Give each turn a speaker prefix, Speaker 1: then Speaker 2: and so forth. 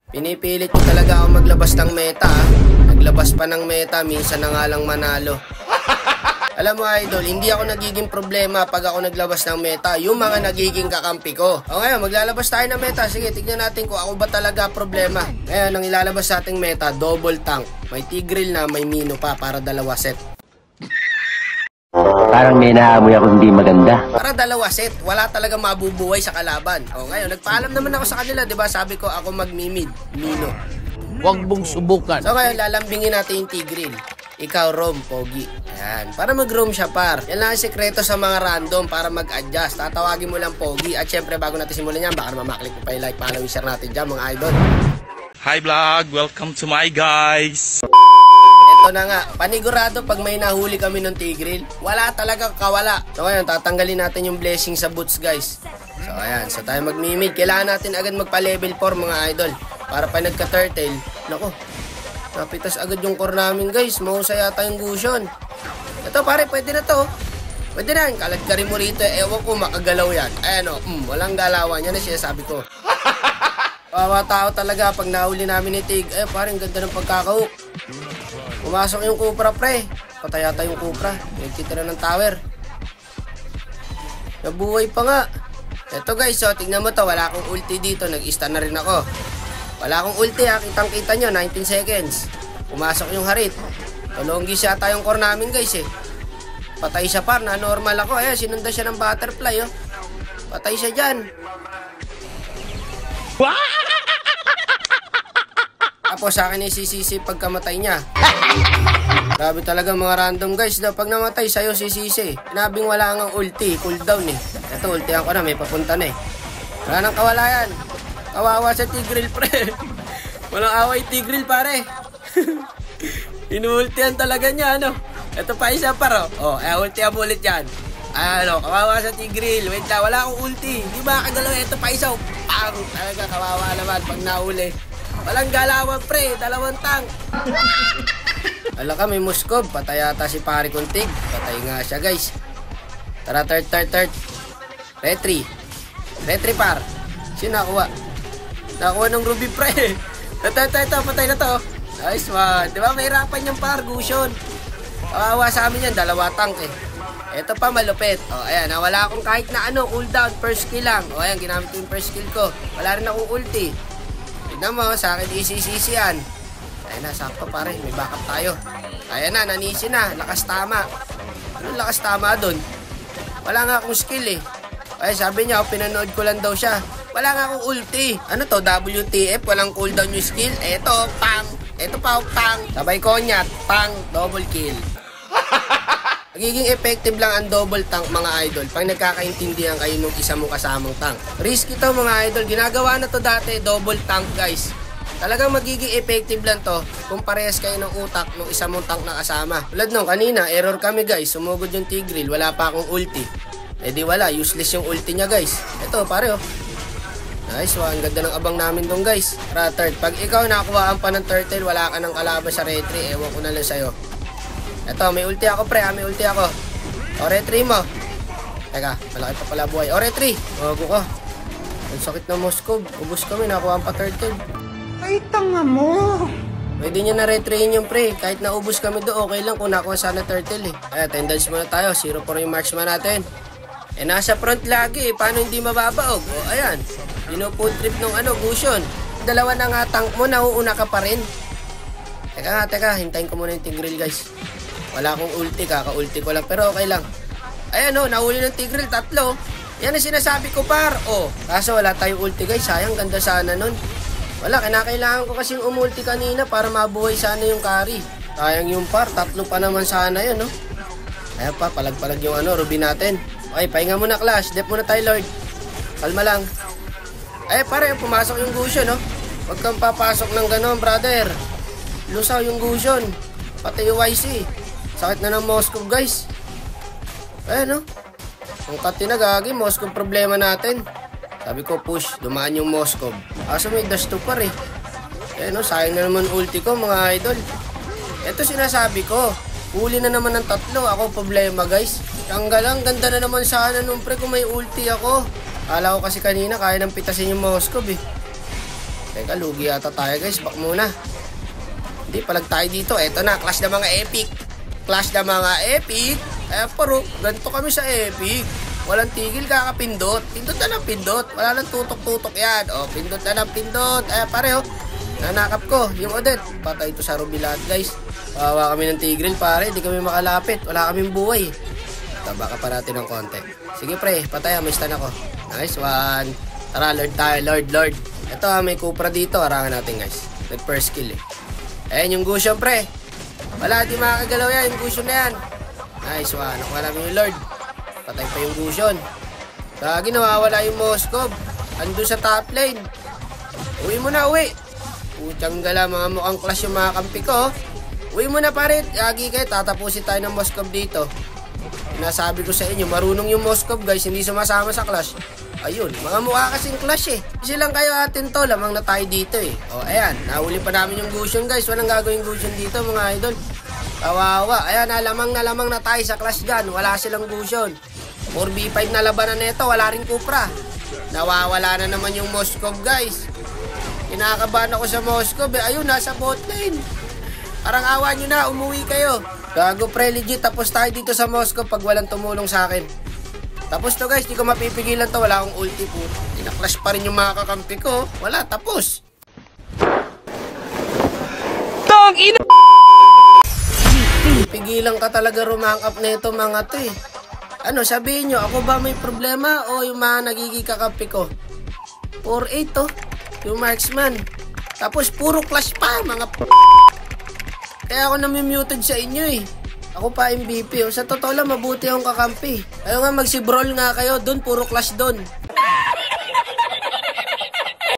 Speaker 1: Pinipilit ko talaga ako maglabas ng meta. Naglabas pa ng meta, minsan na nga lang manalo. Alam mo idol, hindi ako nagiging problema pag ako naglabas ng meta. Yung mga nagiging kakampi ko. O ngayon, maglalabas tayo ng meta. Sige, tignan natin kung ako ba talaga problema. Ngayon, ang ilalabas sa ating meta, double tank. May Tigreal na, may Mino pa para dalawa set.
Speaker 2: Parang may naamoy ako hindi maganda.
Speaker 1: Para dalawa set, wala talaga mabubuhay sa kalaban. O ngayon, nagpaalam naman ako sa kanila, 'di ba? Sabi ko ako mag-mimid, Mino.
Speaker 3: Huwag mong subukan.
Speaker 1: So ngayon, lalambingin natin yung Tigreal. Ikaw, Rom, Pogi. Ayan. Para mag-roam siya, par. Yan lang ang sekreto sa mga random para mag-adjust. Tatawagin mo lang Pogi. At syempre, bago natin simulan yan, baka mamaklik mo pa yung like, follow, share natin dyan, mga idol.
Speaker 4: Hi vlog! Welcome to my guys!
Speaker 1: Ito na nga, panigurado pag may nahuli kami ng Tigreal, wala talaga kawala. So ngayon, tatanggalin natin yung blessing sa boots, guys. So ayan, so tayo mag-mimid. Kailangan natin agad magpa-level 4, mga idol. Para pa nagka-turtle, nako, napitas agad yung core namin, guys. Mahusay yata yung Gusion. Ito pare, pwede na to. Pwede na, kalat ka rin mo rito. Ewan ko, makagalaw yan. Ayan o, walang galawan. Yan na sinasabi ko. Kawawa tao talaga pag nahuli namin ni Tig. Eh, parang ganda ng pagkakahook. Pumasok yung Cupra, pre. Patay yata yung Cupra. Nagtitira ng tower. Nabuhay pa nga. Ito guys, so tingnan mo to. Wala akong ulti dito. Nag-stun na rin ako. Wala akong ulti ha. Kitang-kita nyo. 19 seconds. Pumasok yung Harit. Tulonggi siya tayong core namin guys eh. Patay siya par. Na-normal ako. Ayan, sinunda siya ng butterfly oh. Patay siya dyan. Tapos sa akin isisisi pagkamatay niya. Grabe talaga mga random guys. Pag namatay sa'yo sisisi. Sinabing wala ngang ulti. Cooldown eh. Ito ultihan ko na. May papunta na eh. Wala nang kawalayan. Kawawa sa Tigreal pre. Walang away Tigreal pare. Inuultihan talaga niya ano. Ito pa isa paro. Oh, ultihan mo ulit yan. Ano, kawawa sa Tigreal. Wait lang, wala akong ulti. Di ba kagalaw? Ito pa isa. Pang! Talaga kawawa naman pag nahuli. Walang galawan pre, dalawang tank. Ala ka, may Moskov. Patay yata si pare kong Tig. Patay nga siya guys. Tara, third. Retry par. Sino nakuha? Nakuha ng Ruby pre. Ito, patay na to. Nice one. Diba mahirapan yung par, Gusion. Kawawa sa amin yan, dalawa tank eh. Ito pa malupit. O ayan, wala akong kahit na ano, cooldown, first skill lang. O ayan, ginamit ko yung first skill ko. Wala rin akong ulti. Tignan mo, sa akin isisisi yan. Ayan na, sakto pare, may backup tayo. Ayan na, nanisi na, lakas tama. Anong lakas tama dun? Wala nga akong skill eh. Ay, sabi niya, pinanood ko lang daw siya. Wala nga akong ulti. Ano to, WTF, walang cooldown yung skill. Eto, pang. Eto pa, pang. Sabay konyat, pang, double kill. Magiging effective lang ang double tank mga idol pag nagkakaintindihan kayo nung isa mong kasamang tank. Risky to mga idol. Ginagawa na to dati, double tank guys. Talagang magiging effective lang to kung parehas kayo ng utak nung isa mong tank na kasama. Tulad nung kanina, error kami guys. Sumugod yung Tigreal, wala pa akong ulti. Eh di wala, useless yung ulti niya guys. Ito pare oh. Nice one, ganda ng abang namin dong guys. Tara third, pag ikaw nakuhaan pa ng turtle, wala ka ng kalaban sa retry. Ewan ko na lang sa'yo. Eto, may ulti ako pre, may ulti ako. O, retry mo. Teka, malaki pa pala buhay. O, retry. Mago ka. Ang sakit na Moskov. Ubus kami, nakuha pa turtle.
Speaker 5: Ay, tanga mo.
Speaker 1: Pwede nyo na retryin yung pre. Kahit naubos kami doon, okay lang kung nakuha sana turtle eh. Attendance muna tayo. 0 for yung marksman natin. Eh, nasa front lagi eh. Paano hindi mababaog? O, ayan. Pinupull trip nung Gusion. Dalawa na nga tank mo, nauuna ka pa rin. Teka, hintayin ko muna yung Tigreal guys. Wala akong ulti, kaka-ulti ko lang. Pero okay lang. Ayan o, nahuli ng Tigreal, 3. Yan ang sinasabi ko par. O, kaso wala tayong ulti guys. Sayang, ganda sana nun. Wala, kinakailangan ko kasing umulti kanina para mabuhay sana yung carry. Sayang yung par, 3 pa naman sana yun, no? Ayan pa, palag-palag yung Ruby natin. Okay, pahinga muna Clash. Dep muna tayo Lord. Kalma lang. Ay pare, pumasok yung Gusion, no? Huwag kang papasok ng gano'n, brother. Lusaw yung Gusion. Pati yung YC. Sakit na ng Moskov guys. Ayan no. Ang kati na gagi, Moskov problema natin. Sabi ko push, dumaan yung Moskov. Kaso may dash to par eh. Ayan no, sayang na naman ulti ko mga idol. Ito sinasabi ko. Huli na naman ng 3, ako problema guys. Tanggalang, ganda na naman sana nung pre kung may ulti ako. Kala ko kasi kanina kaya nang pitasin yung Moskov eh. Teka, lugi yata tayo guys. Back muna. Hindi, palag tayo dito. Eto na, clash na mga epic. Clash na mga epic. Pero, ganito kami sa epic. Walang tigil, kakapindot. Pindot na ng pindot. Wala nang tutok-tutok yan. O, pindot na ng pindot. Pareho. Nanakap ko. Yung Odette. Patay ito sa Ruby lahat, guys. Kawawa kami ng Tigreal, pare. Hindi kami makalapit. Wala kaming buhay. Taba ka pa natin ng konti. Sige, pre. Patay. May stun ako. Nice one. Tara, Lord tayo. Lord. Ito, may Cupra dito. Harangan natin, guys. Nag-first kill, eh. Ayan yung Gusion, pre. Wala, di makakagalaw yan. Yung Gusion na yan. Nice one. Nakuha namin yung Lord. Patay pa yung Gusion. Lagi nawawala yung Moskov. Ando sa top lane. Uwi mo na, uwi. Putyang gala, mga mukhang clash yung mga kampi ko. Uwi mo na, pare. Lagi kayo, tatapusin tayo ng Moskov dito. Sinasabi ko sa inyo, marunong yung Moskov, guys. Hindi sumasama sa clash. Ayun, mga mukha kasing clash, eh. Kasi lang kayo atin to, lamang na tayo dito, eh. O, ayan, nahuli pa namin yung Gusion, guys. Walang gagawin Gusion dito, mga idol. Kawawa. Ayan, lamang na tayo sa clash gun. Wala silang Gusion. 4v5 na labanan nito, wala rin Cupra. Nawawala na naman yung Moskov, guys. Kinakabahan ako sa Moskov, eh. Ayun, nasa bot lane. Parang awa nyo na, umuwi kayo. Gago, pre, legit. Tapos tayo dito sa Moskov pag walang tumulong sa akin. Tapos to, guys, di ko mapipigilan to. Wala akong ulti po. Inaklash pa rin yung mga kakampi ko. Wala, tapos.
Speaker 3: Tang ina!
Speaker 1: Pigilan ka talaga rumang up na ito, mga to, eh. Ano, sabihin nyo, ako ba may problema o yung mga nagiging kakampi ko? 4-8 to. Yung marksman. Tapos puro clash pa, mga Kaya ako nami-muted sa inyo, eh. Ako pa MVP. Sa totoo lang, mabuti akong kakampi. Ayaw nga, magsi-brawl nga kayo. Doon, puro clash doon.